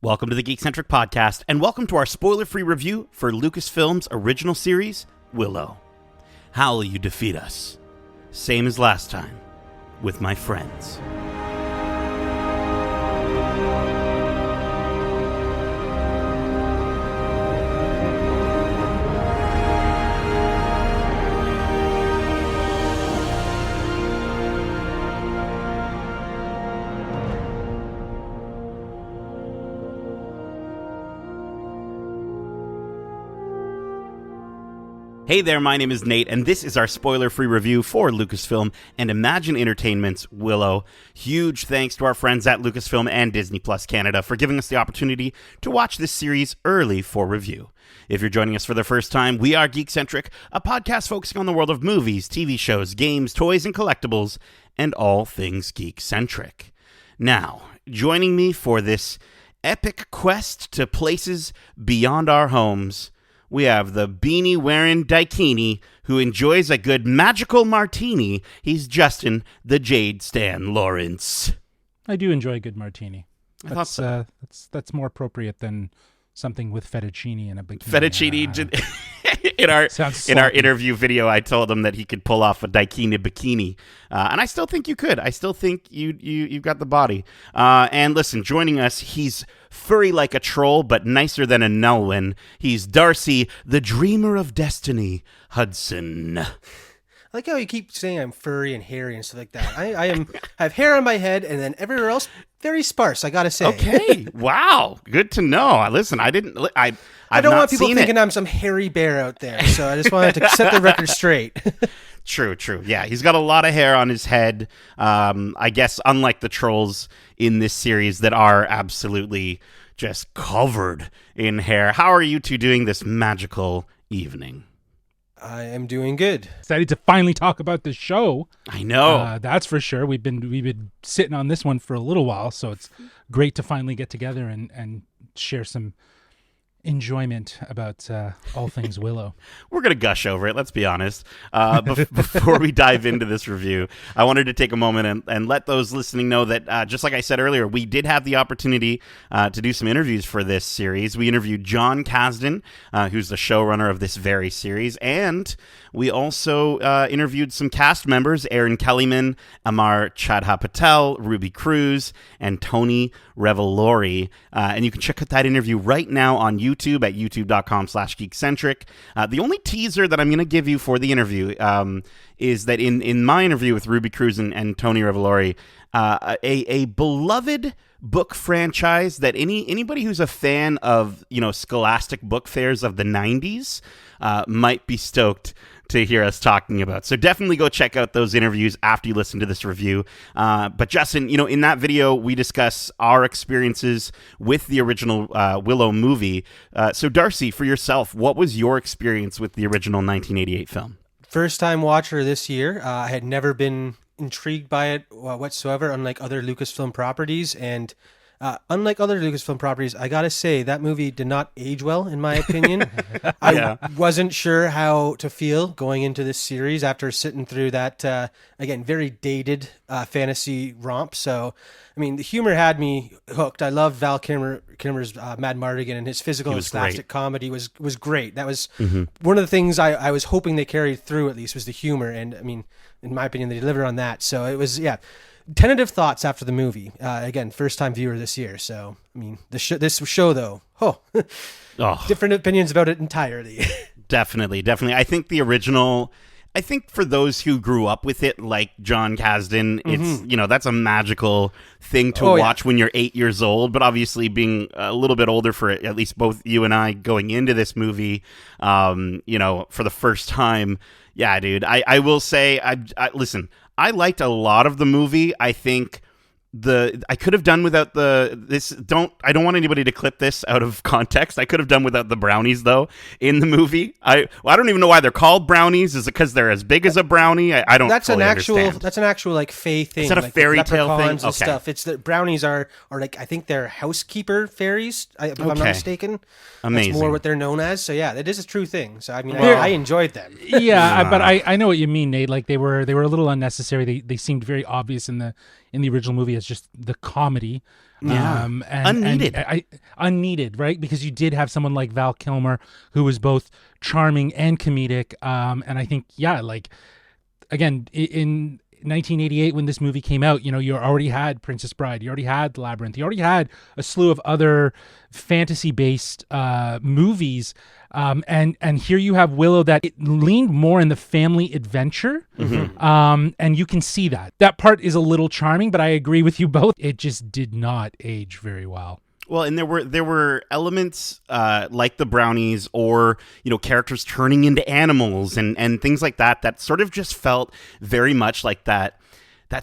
Welcome to the Geekcentric podcast, and welcome to our spoiler-free review for Lucasfilm's original series, Willow. How will you defeat us? Same as last time, with my friends. Hey there, my name is Nate, and this is our spoiler-free review for Lucasfilm and Imagine Entertainment's Willow. Huge thanks to our friends at Lucasfilm and Disney Plus Canada for giving us the opportunity to watch this series early for review. If you're joining us for the first time, we are Geekcentric, a podcast focusing on the world of movies, TV shows, games, toys, and collectibles, and all things geek-centric. Now, joining me for this epic quest to places beyond our homes, we have the beanie-wearing Daikini who enjoys a good magical martini. He's Justin, the Jade Stan Lawrence. I do enjoy a good martini. I thought so. That's more appropriate than something with fettuccine and a bikini. Fettuccine. In our interview video, I told him that he could pull off a Daikini bikini, and I still think you could. I still think you've got the body. And listen, joining us, he's furry like a troll, but nicer than a Andowyne. He's Darcy, the dreamer of destiny, Hudson. I like how you keep saying I'm furry and hairy and stuff like that. I have hair on my head, and then everywhere else very sparse, I gotta say. Okay, wow, good to know. Listen, I don't want people thinking I'm some hairy bear out there, so I just wanted to set the record straight. True. Yeah, he's got a lot of hair on his head. I guess unlike the trolls in this series that are absolutely just covered in hair. How are you two doing this magical evening? I am doing good. Excited to finally talk about the show. I know. That's for sure. We've been sitting on this one for a little while, so it's great to finally get together and share some enjoyment about all things Willow. We're going to gush over it, let's be honest. Before we dive into this review, I wanted to take a moment and let those listening know that, just like I said earlier, we did have the opportunity to do some interviews for this series. We interviewed Jon Kasdan, who's the showrunner of this very series, and we also interviewed some cast members, Erin Kellyman, Amar Chadha Patel, Ruby Cruz, and Tony Revolori. And you can check out that interview right now on YouTube at youtube.com/geekcentric. The only teaser that I'm going to give you for the interview is that in my interview with Ruby Cruz and Tony Revolori, a beloved book franchise that anybody who's a fan of, scholastic book fairs of the 90s might be stoked to hear us talking about. So definitely go check out those interviews after you listen to this review. But Justin, in that video, we discuss our experiences with the original Willow movie. So Darcy, for yourself, what was your experience with the original 1988 film? First time watcher this year. I had never been intrigued by it whatsoever, unlike other Lucasfilm properties. And unlike other Lucasfilm properties, I gotta say, that movie did not age well, in my opinion. I wasn't sure how to feel going into this series after sitting through that, again, very dated fantasy romp. So, I mean, the humor had me hooked. I love Val Kilmer's Mad Mardigan, and his physical and slapstick comedy was great. That was one of the things I was hoping they carried through, at least, was the humor. And, I mean, in my opinion, they delivered on that. So it was, tentative thoughts after the movie. Again, first time viewer this year. So, I mean, this show though, different opinions about it entirely. Definitely. I think the original, for those who grew up with it, like Jon Kasdan, it's, that's a magical thing to watch when you're 8 years old. But obviously being a little bit older for at least both you and I going into this movie, for the first time. Yeah, dude, I will say, listen, I liked a lot of the movie. I think I could have done without I don't want anybody to clip this out of context. I could have done without the brownies though in the movie. I don't even know why they're called brownies. Is it because they're as big as a brownie? I don't. That's fully an actual. understand. That's an actual like fae thing. Is that a like fairy tale thing? And stuff. It's the brownies are like, I think they're housekeeper fairies. If I'm not mistaken. Amazing. That's more what they're known as. So yeah, that is a true thing. So I mean, I enjoyed them. Yeah, but I know what you mean, Nate. Like they were a little unnecessary. They seemed very obvious in in the original movie as just the comedy. Yeah. And Unneeded. Unneeded, right? Because you did have someone like Val Kilmer who was both charming and comedic. And I think, like, again, in 1988 when this movie came out, you already had Princess Bride, you already had Labyrinth, you already had a slew of other fantasy-based movies, and here you have Willow that it leaned more in the family adventure, and you can see that part is a little charming, but I agree with you both, it just did not age very well. Well, and there were elements like the brownies, or characters turning into animals and things like that sort of just felt very much like that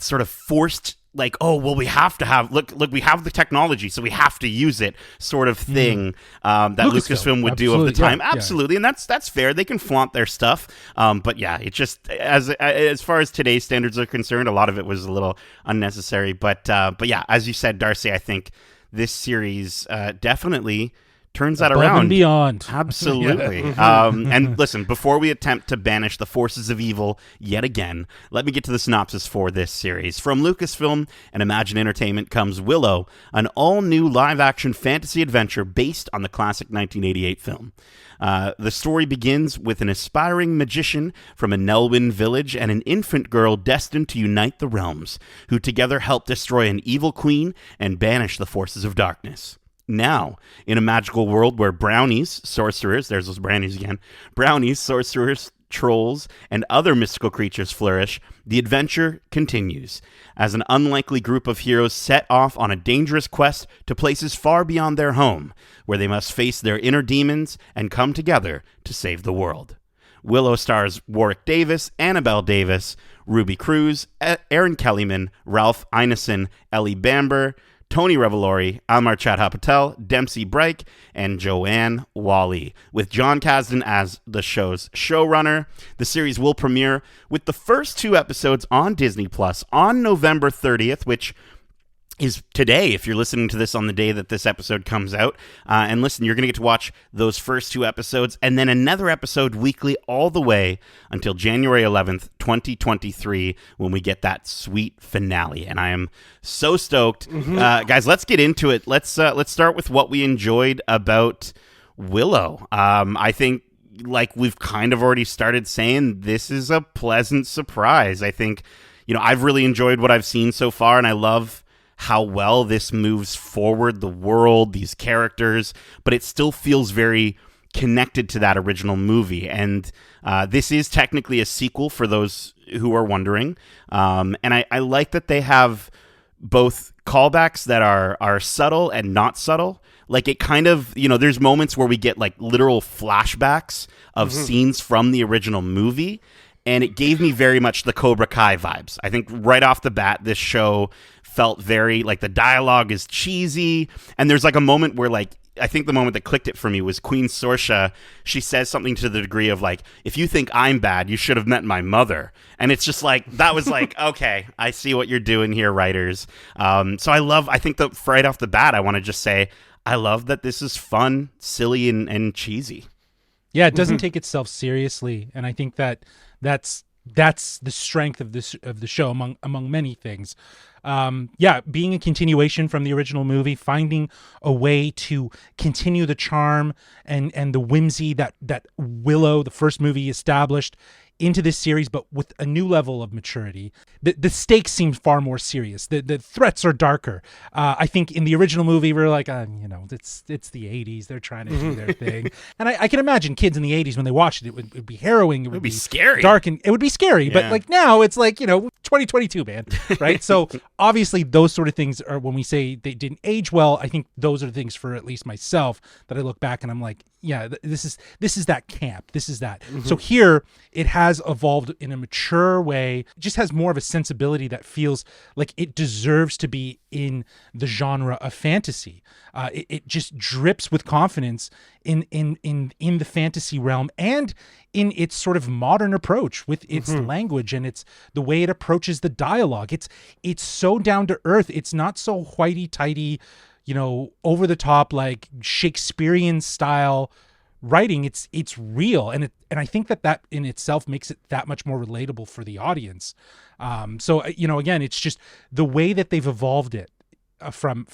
sort of forced, like, oh well, we have to have look we have the technology, so we have to use it sort of thing that Lucasfilm would do of the time. Absolutely, and that's fair. They can flaunt their stuff, but yeah, it just as far as today's standards are concerned, a lot of it was a little unnecessary. But yeah, as you said, Darcy, I think this series definitely turns that Above around. And beyond. Absolutely. And listen, before we attempt to banish the forces of evil yet again, let me get to the synopsis for this series. From Lucasfilm and Imagine Entertainment comes Willow, an all-new live-action fantasy adventure based on the classic 1988 film. The story begins with an aspiring magician from Andowyne village and an infant girl destined to unite the realms, who together help destroy an evil queen and banish the forces of darkness. Now, in a magical world where brownies, sorcerers, there's those brownies again, brownies, sorcerers, trolls, and other mystical creatures flourish, the adventure continues, as an unlikely group of heroes set off on a dangerous quest to places far beyond their home, where they must face their inner demons and come together to save the world. Willow stars Warwick Davis, Annabelle Davis, Ruby Cruz, Aaron Kellyman, Ralph Ineson, Ellie Bamber, Tony Revolori, Amar Chadha Patel, Dempsey Brike, and Joanne Wally, with Jon Kasdan as the show's showrunner. The series will premiere with the first 2 episodes on Disney Plus on November 30th, which is today, if you're listening to this on the day that this episode comes out. And listen, you're going to get to watch those first 2 episodes and then another episode weekly all the way until January 11th, 2023, when we get that sweet finale. And I am so stoked. Guys, let's get into it. Let's start with what we enjoyed about Willow. I think, like we've kind of already started saying, this is a pleasant surprise. I think, I've really enjoyed what I've seen so far, and I love how well this moves forward the world, these characters, but it still feels very connected to that original movie. And this is technically a sequel for those who are wondering. And I like that they have both callbacks that are subtle and not subtle. Like, it kind of, there's moments where we get like literal flashbacks of scenes from the original movie. And it gave me very much the Cobra Kai vibes. I think right off the bat, this show felt very, like, the dialogue is cheesy. And there's like a moment where, like, I think the moment that clicked it for me was Queen Sorsha. She says something to the degree of, like, if you think I'm bad, you should have met my mother. And it's just like, that was like, okay, I see what you're doing here, writers. So I think that right off the bat, I want to just say, I love that this is fun, silly, and cheesy. Yeah, it doesn't take itself seriously, and I think that's the strength of the show among many things. Being a continuation from the original movie, finding a way to continue the charm and the whimsy that Willow, the first movie, established into this series, but with a new level of maturity. The stakes seem far more serious. The threats are darker. I think in the original movie, we're like, it's the 80s. They're trying to do their thing. And I can imagine kids in the 80s, when they watched it, it would be harrowing. It would be scary. Dark, and it would be scary. Yeah. But like now, it's like, 2022, man. Right? So obviously those sort of things are, when we say they didn't age well, I think those are the things, for at least myself, that I look back and I'm like, yeah, this is that camp. This is that. So here it has evolved in a mature way. It just has more of a sensibility that feels like it deserves to be in the genre of fantasy. It just drips with confidence in the fantasy realm, and in its sort of modern approach with its language and its the way it approaches the dialogue. It's so down to earth. It's not so whitey-tighty, over the top, like Shakespearean style writing, it's real, and I think that in itself makes it that much more relatable for the audience. So again, it's just the way that they've evolved it from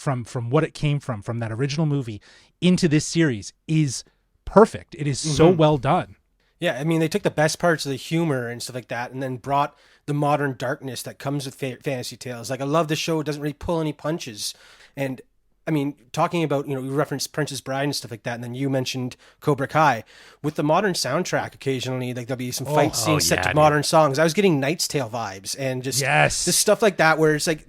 what it came from that original movie into this series is perfect. It is so well done. Yeah, I mean, they took the best parts of the humor and stuff like that, and then brought the modern darkness that comes with fantasy tales. Like, I love the show; it doesn't really pull any punches, and I mean, talking about, we referenced Princess Bride and stuff like that, and then you mentioned Cobra Kai. With the modern soundtrack, occasionally, like, there'll be some fight scenes set to modern songs. I was getting Knight's Tale vibes, and just this stuff like that, where it's like,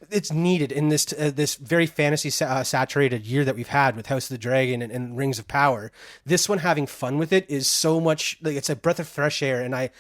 it's needed in this this very fantasy saturated year that we've had with House of the Dragon and Rings of Power. This one, having fun with it, is so much, like, it's a breath of fresh air, and I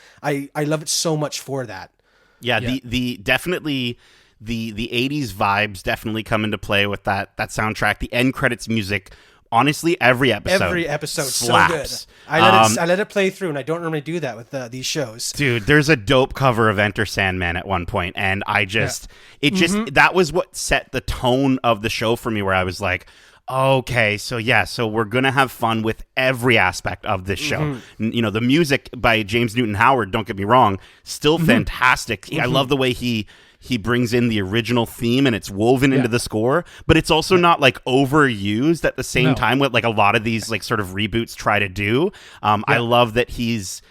love it so much for that. Yeah. the definitely the 80s vibes definitely come into play with that soundtrack. The end credits music, honestly, every episode slaps. So good. I let it play through, and I don't normally do that with these shows. Dude, there's a dope cover of Enter Sandman at one point, and that was what set the tone of the show for me, where I was like, okay, so we're gonna have fun with every aspect of this show. The music by James Newton Howard, don't get me wrong, still fantastic. I love the way he brings in the original theme, and it's woven into the score, but it's also not like overused at the same time, what like a lot of these like sort of reboots try to do. I love that he's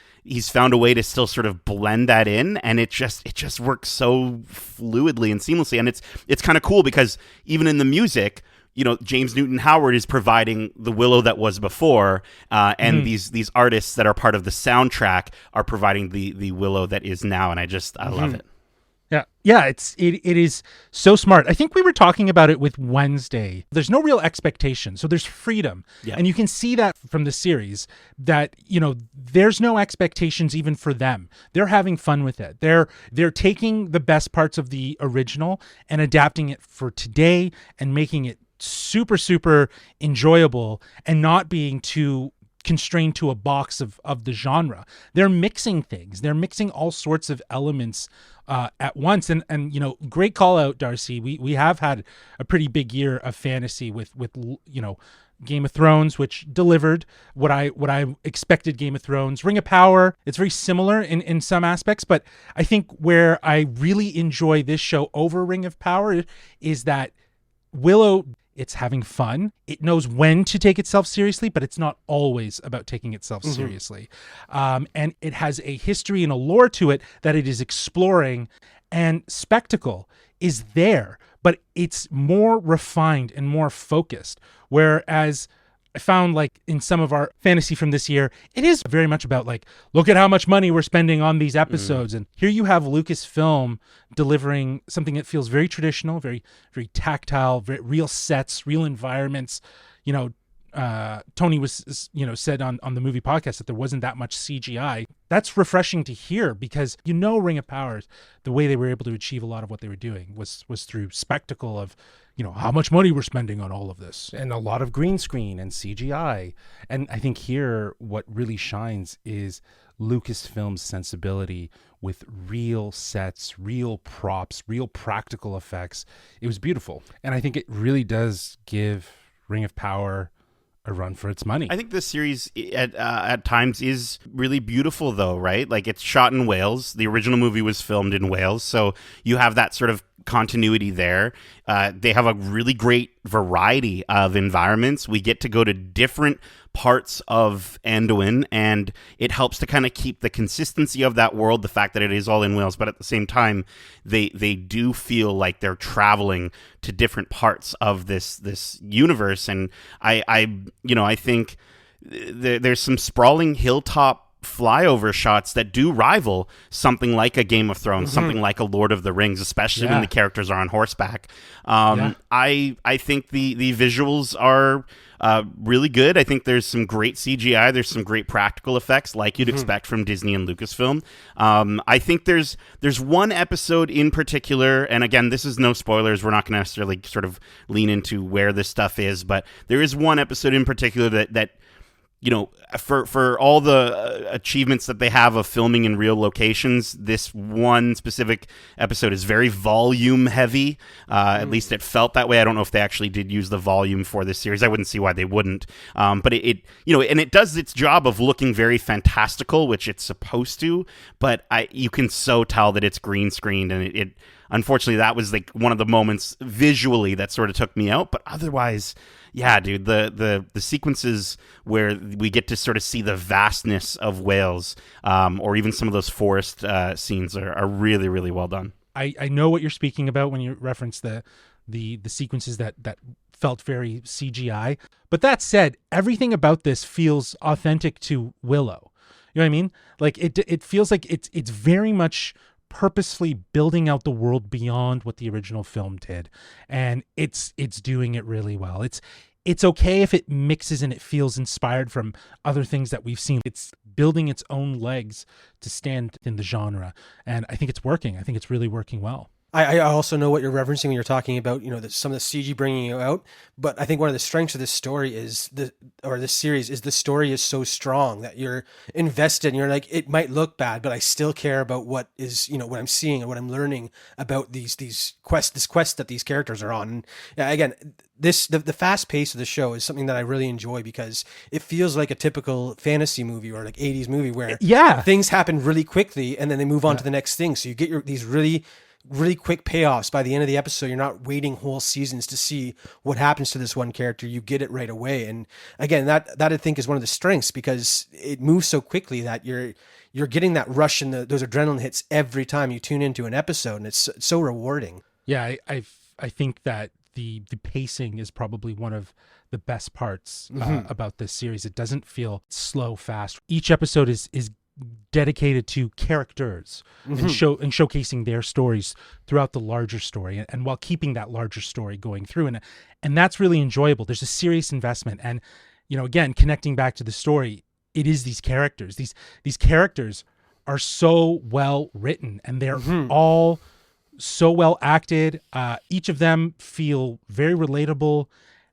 found a way to still sort of blend that in, and it just works so fluidly and seamlessly. And it's kind of cool because even in the music, James Newton Howard is providing the Willow that was before, and these artists that are part of the soundtrack are providing the Willow that is now, and I love it. Yeah, it is so smart. I think we were talking about it with Wednesday. There's no real expectation, so there's freedom. Yeah. And you can see that from the series that, there's no expectations even for them. They're having fun with it. They're taking the best parts of the original and adapting it for today and making it super, super enjoyable and not being too constrained to a box of the genre. They're mixing things. They're mixing all sorts of elements at once. And great call out, Darcy. We have had a pretty big year of fantasy with Game of Thrones, which delivered what I expected. Game of Thrones, Ring of Power, it's very similar in some aspects, but I think where I really enjoy this show over Ring of Power is that Willow, it's having fun. It knows when to take itself seriously, but it's not always about taking itself seriously. And it has a history and a lore to it that it is exploring, and spectacle is there, but it's more refined and more focused. Whereas I found, like, in some of our fantasy from this year, it is very much about, like, look at how much money we're spending on these episodes. And here you have Lucasfilm delivering something that feels very traditional, very, very tactile, very real sets, real environments. Tony was, said on the movie podcast that there wasn't that much CGI. That's refreshing to hear, because Ring of Power, the way they were able to achieve a lot of what they were doing was through spectacle of, how much money we're spending on all of this, and a lot of green screen and CGI. And I think here what really shines is Lucasfilm's sensibility with real sets, real props, real practical effects. It was beautiful. And I think it really does give Ring of Power a run for its money. I think this series at times is really beautiful, though, right? Like, it's shot in Wales. The original movie was filmed in Wales, so you have that sort of continuity there. They have a really great variety of environments. We get to go to different parts of Andowyne, and it helps to kind of keep the consistency of that world, the fact that it is all in Wales, but at the same time, they do feel like they're traveling to different parts of this universe. And I think there's some sprawling hilltop flyover shots that do rival something like a Game of Thrones, something like a Lord of the Rings, especially when the characters are on horseback. I think the visuals are really good. I think there's some great CGI. There's some great practical effects, like you'd expect from Disney and Lucasfilm. I think there's one episode in particular, and again, this is no spoilers. We're not going to necessarily sort of lean into where this stuff is, but there is one episode in particular that for all the achievements that they have of filming in real locations, this one specific episode is very volume heavy. At least it felt that way. I don't know if they actually did use the volume for this series. I wouldn't see why they wouldn't. But it and it does its job of looking very fantastical, which it's supposed to. But you can so tell that it's green screened, and it unfortunately that was like one of the moments visually that sort of took me out. But otherwise, yeah, dude, the sequences where we get to sort of see the vastness of Wales, or even some of those forest scenes are really, really well done. I know what you're speaking about when you reference the sequences that felt very CGI. But that said, everything about this feels authentic to Willow. You know what I mean? Like it feels like it's very much purposefully building out the world beyond what the original film did, and it's doing it really well. It's okay if it mixes and it feels inspired from other things that we've seen. It's building its own legs to stand in the genre, and I think it's working. I think it's really working well. I also know what you're referencing when you're talking about, some of the CG bringing you out. But I think one of the strengths of this story is this series is the story is so strong that you're invested and you're like, it might look bad, but I still care about what is, what I'm seeing and what I'm learning about this quest that these characters are on. And again, the fast pace of the show is something that I really enjoy because it feels like a typical fantasy movie or like 80s movie where things happen really quickly and then they move on to the next thing. So you get these really quick payoffs by the end of the episode. You're not waiting whole seasons to see what happens to this one character. You get it right away. And again, that I think is one of the strengths because it moves so quickly that you're getting that rush and those adrenaline hits every time you tune into an episode, and it's so rewarding. Yeah, I think that the pacing is probably one of the best parts about this series. It doesn't feel slow, fast. Each episode is dedicated to characters and showcasing their stories throughout the larger story, and while keeping that larger story going through, and that's really enjoyable. There's a serious investment, and again, connecting back to the story, it is these characters. These characters are so well written, and they're all so well acted. Each of them feel very relatable.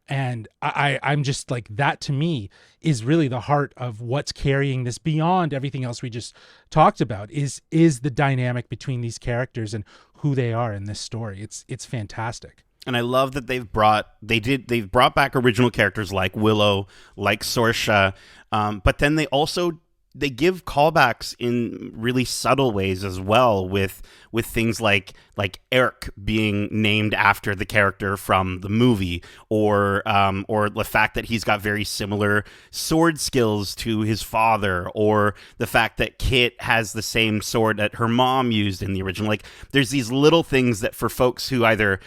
And I'm just like, that to me is really the heart of what's carrying this beyond everything else we just talked about is the dynamic between these characters and who they are in this story. It's fantastic. And I love that they've brought back original characters like Willow, like Sorsha, but then they give callbacks in really subtle ways as well, with things like Eric being named after the character from the movie, or the fact that he's got very similar sword skills to his father, or the fact that Kit has the same sword that her mom used in the original. Like, there's these little things that for folks who either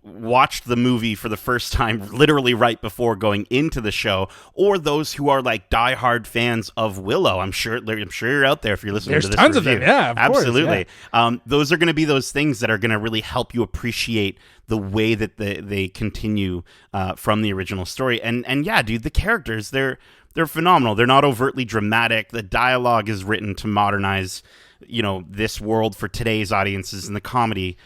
watched the movie for the first time literally right before going into the show, or those who are like diehard fans of Willow. I'm sure you're out there if you're listening to this tons review. of them. Yeah, of absolutely. Course, yeah. Those are going to be those things that are going to really help you appreciate the way that they continue from the original story. And yeah, dude, the characters, they're phenomenal. They're not overtly dramatic. The dialogue is written to modernize, this world for today's audiences, and the comedy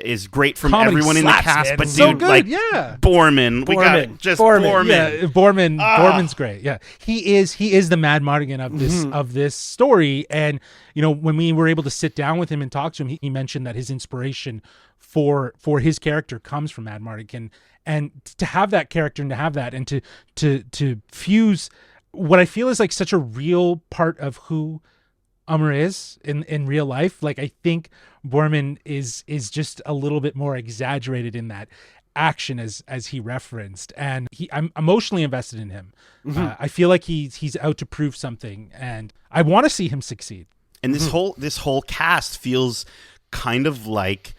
is great from comedy everyone slaps, in the cast. Man. But It's dude, so good, like yeah. Boorman, we got just Boorman. Yeah, Boorman's great. Yeah, he is the Mad Mardigan of this story. And when we were able to sit down with him and talk to him, he mentioned that his inspiration for his character comes from Mad Mardigan, and to have that character and to have that and to fuse what I feel is like such a real part of who Umar is in real life. Like, I think Boorman is just a little bit more exaggerated in that action as he referenced, and I'm emotionally invested in him. I feel like he's out to prove something, and I want to see him succeed. And this whole cast feels kind of like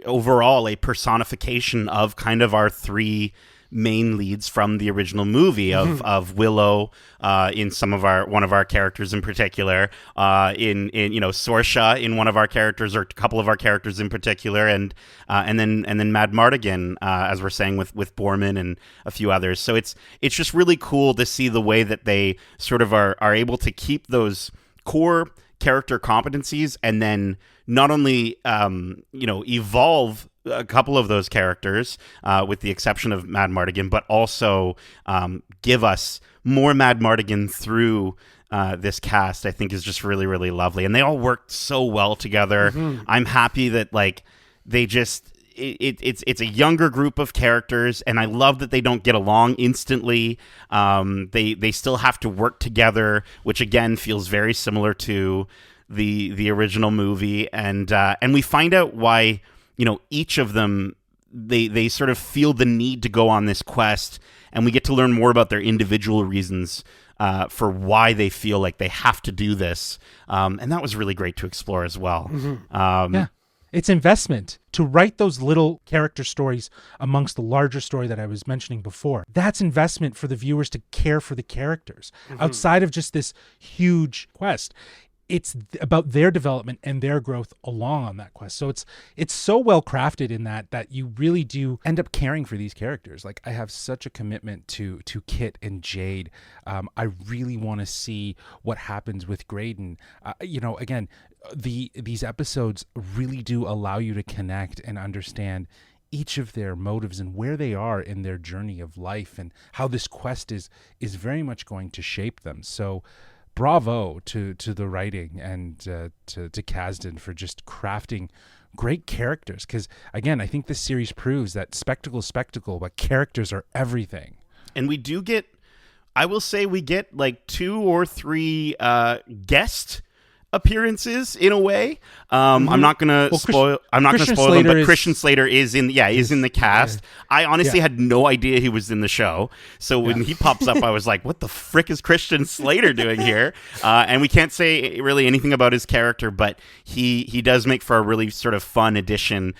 overall a personification of kind of our three main leads from the original movie of Willow, in one of our characters in particular, in Sorsha in one of our characters, or a couple of our characters in particular, and then Mad Mardigan, as we're saying with Boorman and a few others. So it's just really cool to see the way that they sort of are able to keep those core character competencies, and then not only evolve a couple of those characters, with the exception of Mad Mardigan, but also give us more Mad Mardigan through this cast, I think is just really, really lovely. And they all worked so well together. I'm happy that like they just... It's a younger group of characters, and I love that they don't get along instantly. They still have to work together, which again feels very similar to the original movie. And we find out why, each of them they sort of feel the need to go on this quest, and we get to learn more about their individual reasons for why they feel like they have to do this. And that was really great to explore as well. Yeah. It's investment to write those little character stories amongst the larger story that I was mentioning before. That's investment for the viewers to care for the characters outside of just this huge quest. It's about their development and their growth along on that quest. So it's so well crafted in that you really do end up caring for these characters. Like, I have such a commitment to Kit and Jade. I really want to see what happens with Graydon. Again, these episodes really do allow you to connect and understand each of their motives and where they are in their journey of life, and how this quest is very much going to shape them. So bravo to the writing and to Kasdan for just crafting great characters. Because again, I think this series proves that spectacle, but characters are everything. And we do get, I will say, we get like 2 or 3 guest appearances in a way. I'm not gonna spoil. I'm not gonna spoil them, but Christian Slater is in the cast. I honestly had no idea he was in the show, so when he pops up, I was like, "What the frick is Christian Slater doing here?" And we can't say really anything about his character, but he does make for a really sort of fun addition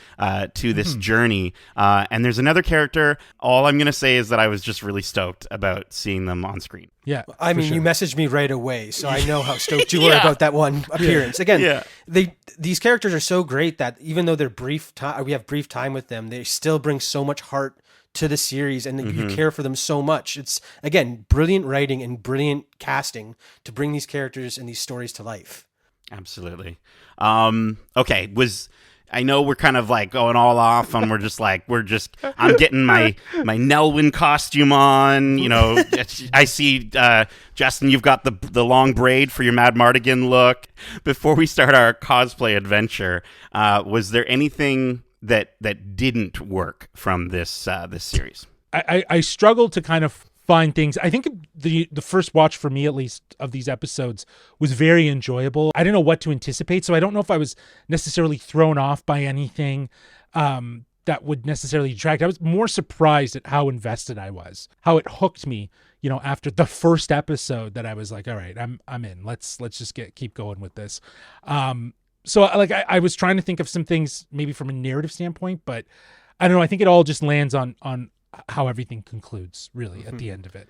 to this journey. And there's another character. All I'm gonna say is that I was just really stoked about seeing them on screen. Yeah, I mean, you messaged me right away, so I know how stoked you were about that one appearance. Again, these characters are so great that even though they're we have brief time with them, they still bring so much heart to the series, and you care for them so much. It's, again, brilliant writing and brilliant casting to bring these characters and these stories to life. Absolutely. Okay, I know we're kind of like going all off, and I'm getting my Nelwyn costume on. I see, Justin, you've got the long braid for your Mad Mardigan look. Before we start our cosplay adventure, was there anything that didn't work from this series? I struggled to kind of find things. I think the first watch, for me at least, of these episodes was very enjoyable. I didn't know what to anticipate, so I don't know if I was necessarily thrown off by anything that would necessarily detract. I was more surprised at how invested I was, how it hooked me. After the first episode, that I was like, all right, I'm in. Let's just keep going with this. So I was trying to think of some things maybe from a narrative standpoint, but I don't know. I think it all just lands on how everything concludes, really, at the end of it.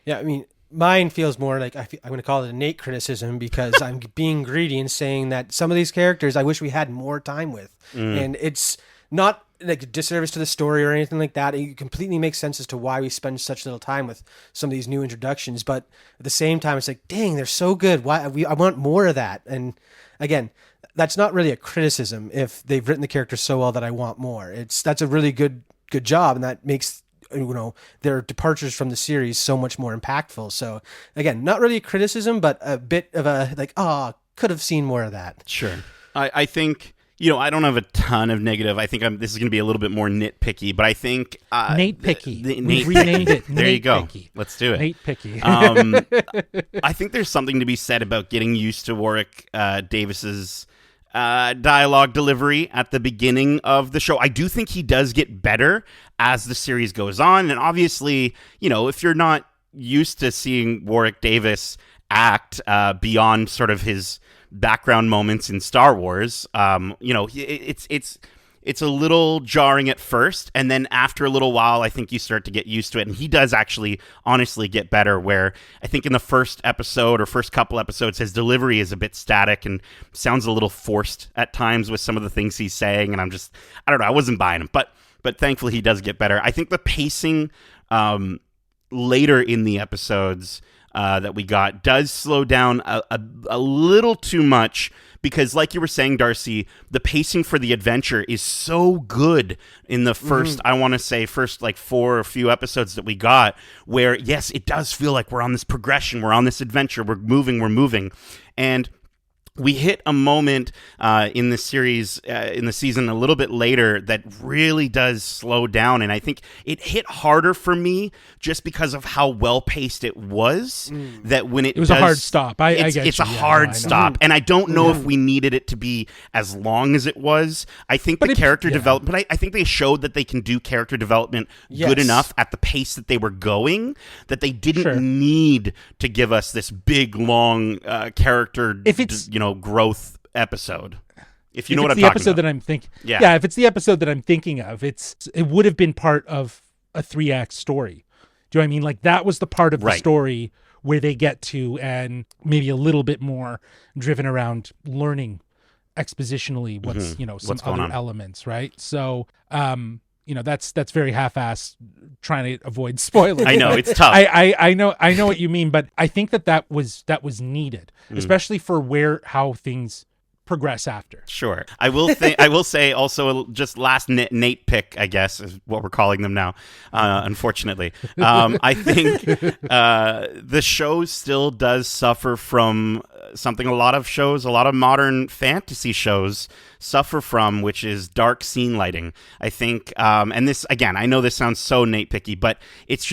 Yeah, I mean, mine feels more like I'm going to call it innate criticism, because I'm being greedy and saying that some of these characters I wish we had more time with. And it's not like a disservice to the story or anything like that. It completely makes sense as to why we spend such little time with some of these new introductions. But at the same time, it's like, dang, they're so good. I want more of that. And again, that's not really a criticism if they've written the characters so well that I want more. That's a really good job, and that makes their departures from the series so much more impactful. So again, not really a criticism, but a bit of a like, could have seen more of that. Sure. I think, I don't have a ton of negative. I think this is going to be a little bit more nitpicky, but I think Nate Picky. We've renamed it. There you go. Picky. Let's do it. Nate Picky. I think there's something to be said about getting used to Warwick Davis's dialogue delivery at the beginning of the show. I do think he does get better as the series goes on, and obviously, if you're not used to seeing Warwick Davis act beyond sort of his background moments in Star Wars, it's a little jarring at first, and then after a little while, I think you start to get used to it, and he does actually honestly get better, where I think in the first episode or first couple episodes, his delivery is a bit static and sounds a little forced at times with some of the things he's saying, and I don't know, I wasn't buying him, but thankfully he does get better. I think the pacing later in the episodes that we got does slow down a little too much, because like you were saying, Darcy, the pacing for the adventure is so good in the first, I want to say first like 4 or few episodes that we got, where yes, it does feel like we're on this progression, we're on this adventure, we're moving. And we hit a moment in the series, in the season a little bit later that really does slow down. And I think it hit harder for me just because of how well-paced it was. That when it was a hard stop. I get it's you. a hard stop. And I don't know if we needed it to be as long as it was. I think the character development, but I think they showed that they can do character development good enough at the pace that they were going, that they didn't need to give us this big, long character, if it's, growth episode. If you know what I'm talking about. If it's the episode that I'm thinking, if it's the episode that I'm thinking of, it would have been part of a 3-act story. Do you know what I mean? Like that was the part of the story where they get to, and maybe a little bit more driven around learning expositionally some other elements, right? So that's very half-assed, trying to avoid spoilers. I know it's tough. I know what you mean, but I think that was needed, especially for how things progress after. Sure. I will say also, just last Nate pick, I guess is what we're calling them now, unfortunately. I think the show still does suffer from something a lot of modern fantasy shows suffer from, which is dark scene lighting. I think, and this, again, I know this sounds so nitpicky, but it's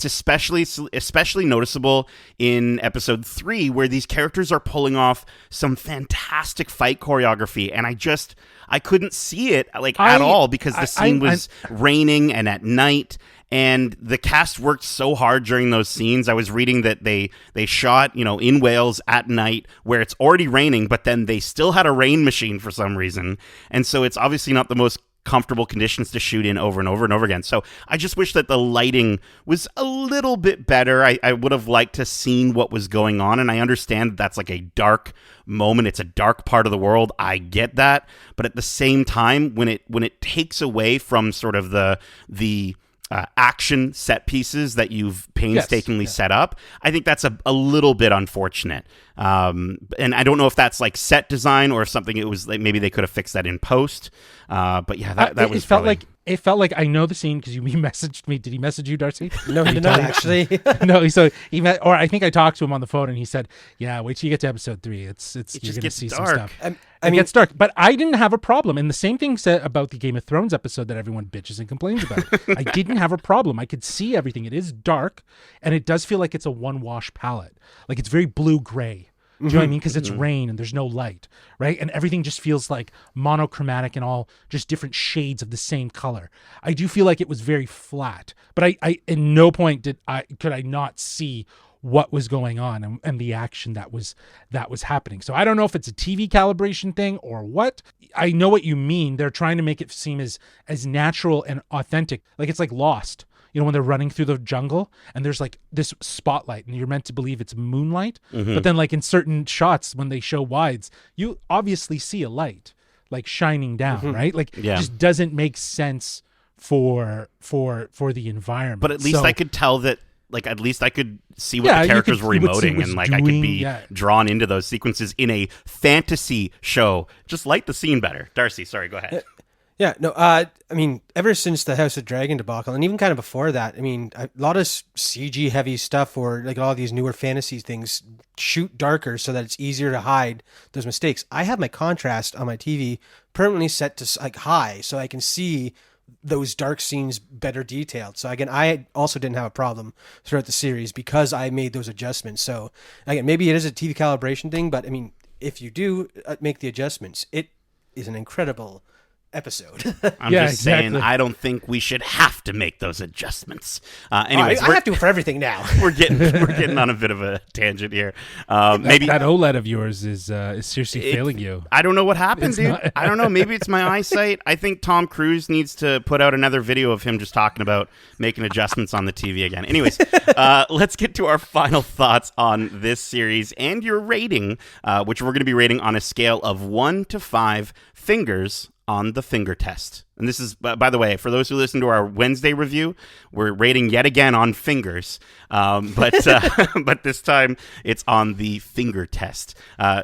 especially noticeable in episode 3, where these characters are pulling off some fantastic fight choreography, and I couldn't see it at all, because the scene was raining and at night. And the cast worked so hard during those scenes. I was reading that they shot, in Wales at night where it's already raining, but then they still had a rain machine for some reason. And so it's obviously not the most comfortable conditions to shoot in over and over and over again. So I just wish that the lighting was a little bit better. I would have liked to seen what was going on. And I understand that's like a dark moment. It's a dark part of the world. I get that. But at the same time, when it takes away from sort of the action set pieces that you've painstakingly set up, I think that's a little bit unfortunate. And I don't know if that's like set design or if something it was like maybe they could have fixed that in post. But yeah, that was it felt like I know the scene because you messaged me. Did he message you, Darcy? No, he did not actually. No, or I think I talked to him on the phone and he said, "Yeah, wait till you get to episode 3. It you're gonna see dark. some stuff." It gets dark, but I didn't have a problem. And the same thing said about the Game of Thrones episode that everyone bitches and complains about. I didn't have a problem. I could see everything. It is dark, and it does feel like it's a one-wash palette. Like it's very blue-gray. Do you know what I mean? Because it's rain and there's no light, right? And everything just feels like monochromatic and all just different shades of the same color. I do feel like it was very flat, but I in no point could I not see what was going on and the action that was happening. So I don't know if it's a TV calibration thing or what. I know what you mean. They're trying to make it seem as natural and authentic. Like it's like Lost. When they're running through the jungle and there's like this spotlight and you're meant to believe it's moonlight. But then like in certain shots, when they show wides, you obviously see a light like shining down, right? Like it just doesn't make sense for the environment. But at least I could tell that, like, at least I could see what the characters were emoting, and like I could be drawn into those sequences in a fantasy show. Just light the scene better. Darcy, sorry, go ahead. Yeah, no, I mean, ever since the House of Dragon debacle, and even kind of before that, I mean, a lot of CG heavy stuff, or like all these newer fantasy things, shoot darker so that it's easier to hide those mistakes. I have my contrast on my TV permanently set to like high, so I can see those dark scenes better detailed. So again, I also didn't have a problem throughout the series because I made those adjustments. So again, maybe it is a TV calibration thing, but I mean, if you do make the adjustments, it is an incredible episode. I'm just saying, I don't think we should have to make those adjustments. Anyways, I have to for everything now. we're getting on a bit of a tangent here. Maybe that OLED of yours is seriously failing you. I don't know what happened, dude. I don't know. Maybe it's my eyesight. I think Tom Cruise needs to put out another video of him just talking about making adjustments on the TV again. Anyways, let's get to our final thoughts on this series and your rating, which we're going to be rating on a scale of 1 to 5 fingers on the finger test. And this is, by the way, for those who listen to our Wednesday review, we're rating yet again on fingers. But this time it's on the finger test.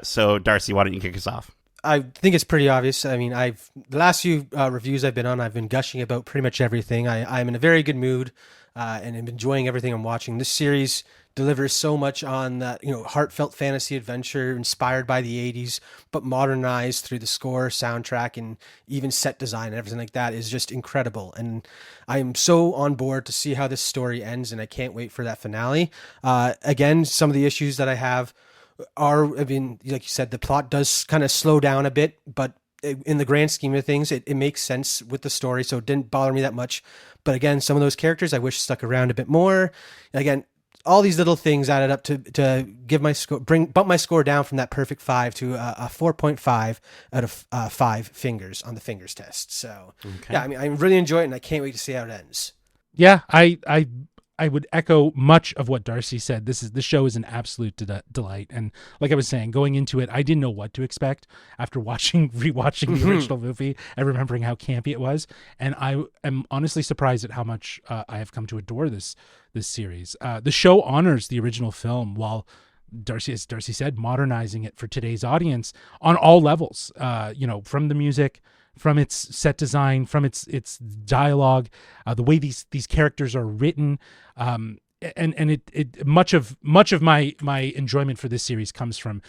So Darcy, why don't you kick us off? I think it's pretty obvious. I mean, the last few reviews I've been on, I've been gushing about pretty much everything. I'm in a very good mood and I'm enjoying everything I'm watching. This series delivers so much on that, heartfelt fantasy adventure inspired by the 80s, but modernized through the score, soundtrack, and even set design and everything like that is just incredible. And I am so on board to see how this story ends, and I can't wait for that finale. Again, some of the issues that I have like you said, the plot does kind of slow down a bit, but in the grand scheme of things, it makes sense with the story, so it didn't bother me that much. But again, some of those characters I wish stuck around a bit more. Again, all these little things added up to give my score, bump my score down from that perfect 5 to a 4.5 out of 5 fingers on the fingers test. So yeah, I mean, I really enjoy it, and I can't wait to see how it ends. Yeah, I would echo much of what Darcy said. This show is an absolute delight, and like I was saying, going into it, I didn't know what to expect after rewatching the original movie and remembering how campy it was. And I am honestly surprised at how much I have come to adore this series. The show honors the original film while as Darcy said, modernizing it for today's audience on all levels. From the music, from its set design, from its dialogue, the way these characters are written, and it much of my enjoyment for this series comes from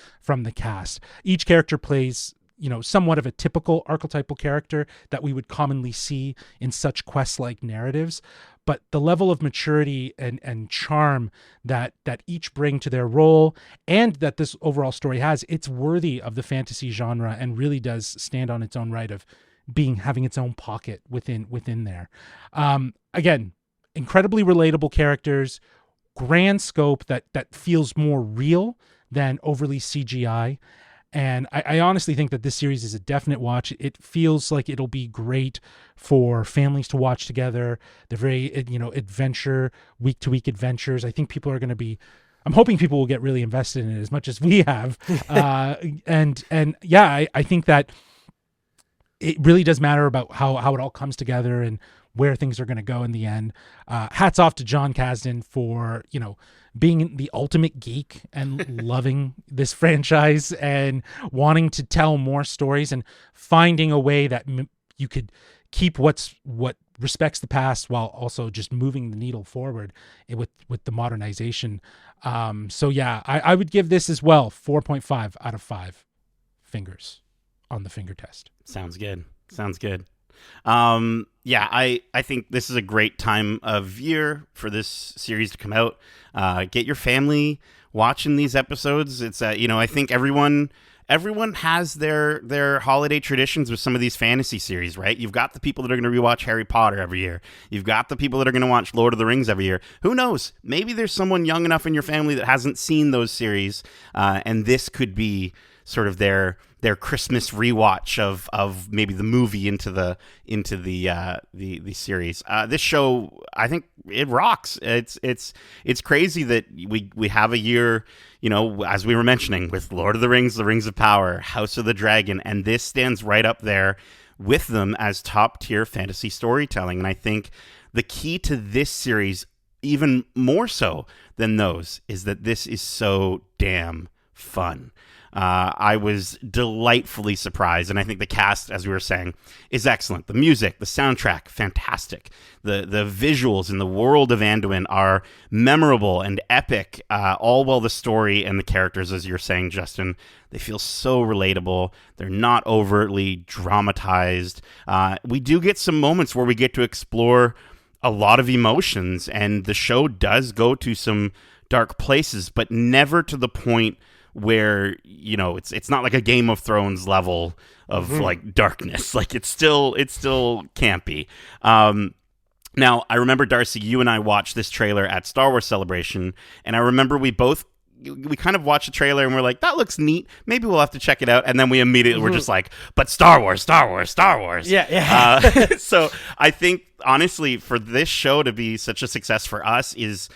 the cast. Each character plays somewhat of a typical archetypal character that we would commonly see in such quest-like narratives, but the level of maturity and charm that each bring to their role and that this overall story has, it's worthy of the fantasy genre and really does stand on its own right of having its own pocket within there. Again, incredibly relatable characters, grand scope that feels more real than overly CGI. And I honestly think that this series is a definite watch. It feels like it'll be great for families to watch together. They're very, adventure, week-to-week adventures. I think people are going to be, I'm hoping people will get really invested in it as much as we have. And yeah, I think that it really does matter about how it all comes together and where things are going to go in the end. Hats off to Jon Kasdan for, being the ultimate geek and loving this franchise and wanting to tell more stories and finding a way that you could keep what respects the past while also just moving the needle forward with the modernization. So yeah, I would give this as well 4.5 out of 5 fingers on the finger test. Sounds good. Yeah, I think this is a great time of year for this series to come out. Get your family watching these episodes. It's I think everyone has their holiday traditions with some of these fantasy series, right? You've got the people that are going to rewatch Harry Potter every year. You've got the people that are going to watch Lord of the Rings every year. Who knows? Maybe there's someone young enough in your family that hasn't seen those series, and this could be sort of their Christmas rewatch of maybe the movie into the series. This show, I think it rocks. It's crazy that we have a year, as we were mentioning, with Lord of the Rings, The Rings of Power, House of the Dragon, and this stands right up there with them as top tier fantasy storytelling. And I think the key to this series, even more so than those, is that this is so damn fun. I was delightfully surprised, and I think the cast, as we were saying, is excellent. The music, the soundtrack, fantastic. The visuals in the world of Andowyne are memorable and epic, all while the story and the characters, as you're saying, Justin, they feel so relatable. They're not overtly dramatized. We do get some moments where we get to explore a lot of emotions, and the show does go to some dark places, but never to the point where it's not like a Game of Thrones level of like darkness. Like it's still campy. Now I remember, Darcy, you and I watched this trailer at Star Wars Celebration, and I remember we kind of watched the trailer and we're like, that looks neat, maybe we'll have to check it out, and then we immediately were just like, but Star Wars. Yeah. So I think honestly, for this show to be such a success for us is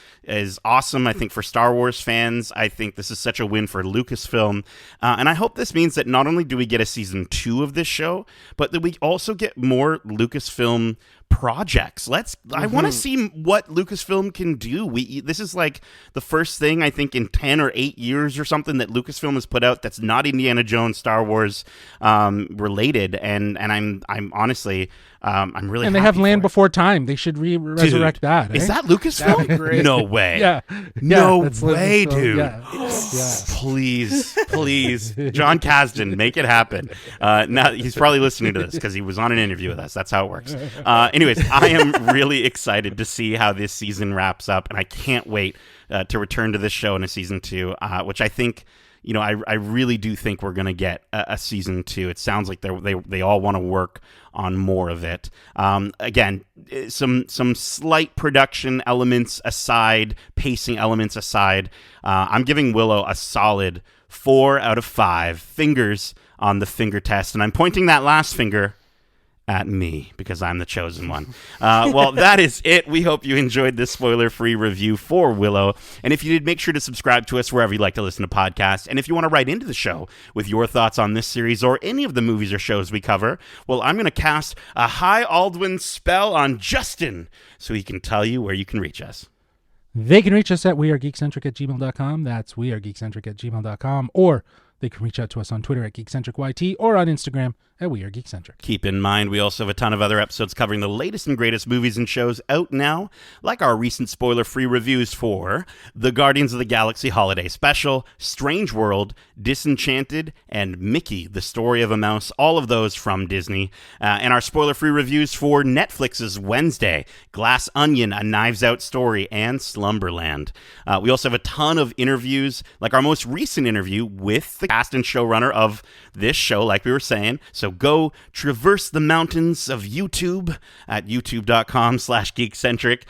awesome. I think for Star Wars fans, I think this is such a win for Lucasfilm. And I hope this means that not only do we get a season 2 of this show, but that we also get more Lucasfilm projects. I want to see what Lucasfilm can do. This is like the first thing I think in 10 or 8 years or something that Lucasfilm has put out that's not Indiana Jones, Star Wars related, and I'm honestly I'm really and they happy have Land for it. Before Time. They should resurrect that. Eh? Is that Lucasfilm? No way. Yeah. No that's way, Lucasfilm. dude. Yeah. Please, Jon Kasdan, make it happen. Now he's probably listening to this because he was on an interview with us. That's how it works. Anyways, I am really excited to see how this season wraps up, and I can't wait to return to this show in a season 2, which I think. I really do think we're going to get a season 2. It sounds like they all want to work on more of it. Again, some slight production elements aside, pacing elements aside, I'm giving Willow a solid 4 out of 5 fingers on the finger test, and I'm pointing that last finger at me because I'm the chosen one. Well, that is it. We hope you enjoyed this spoiler-free review for Willow. And if you did, make sure to subscribe to us wherever you like to listen to podcasts. And if you want to write into the show with your thoughts on this series or any of the movies or shows we cover, well, I'm going to cast a high Andowyne spell on Justin so he can tell you where you can reach us. They can reach us at wearegeekcentric@gmail.com. That's wearegeekcentric@gmail.com. Or they can reach out to us on Twitter at GeekcentricYT or on Instagram at wearegeekcentric. Keep in mind, we also have a ton of other episodes covering the latest and greatest movies and shows out now, like our recent spoiler-free reviews for The Guardians of the Galaxy Holiday Special, Strange World, Disenchanted, and Mickey, the Story of a Mouse, all of those from Disney. And our spoiler-free reviews for Netflix's Wednesday, Glass Onion, A Knives Out Story, and Slumberland. We also have a ton of interviews, like our most recent interview with the cast and showrunner of this show, like we were saying. So go traverse the mountains of YouTube at youtube.com/geekcentric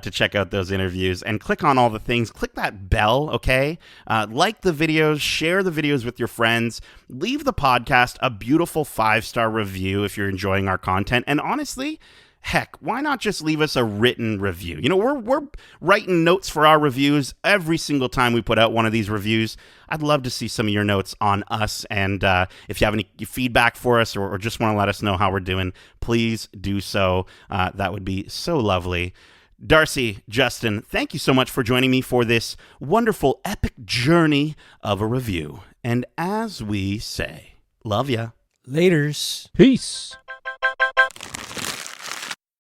to check out those interviews and click on all the things. Click that bell, okay? Like the videos, share the videos with your friends, leave the podcast a beautiful 5-star review if you're enjoying our content. And honestly, heck, why not just leave us a written review? We're writing notes for our reviews every single time we put out one of these reviews. I'd love to see some of your notes on us. And if you have any feedback for us or just want to let us know how we're doing, please do so. That would be so lovely. Darcy, Justin, thank you so much for joining me for this wonderful, epic journey of a review. And as we say, love ya. Laters. Peace.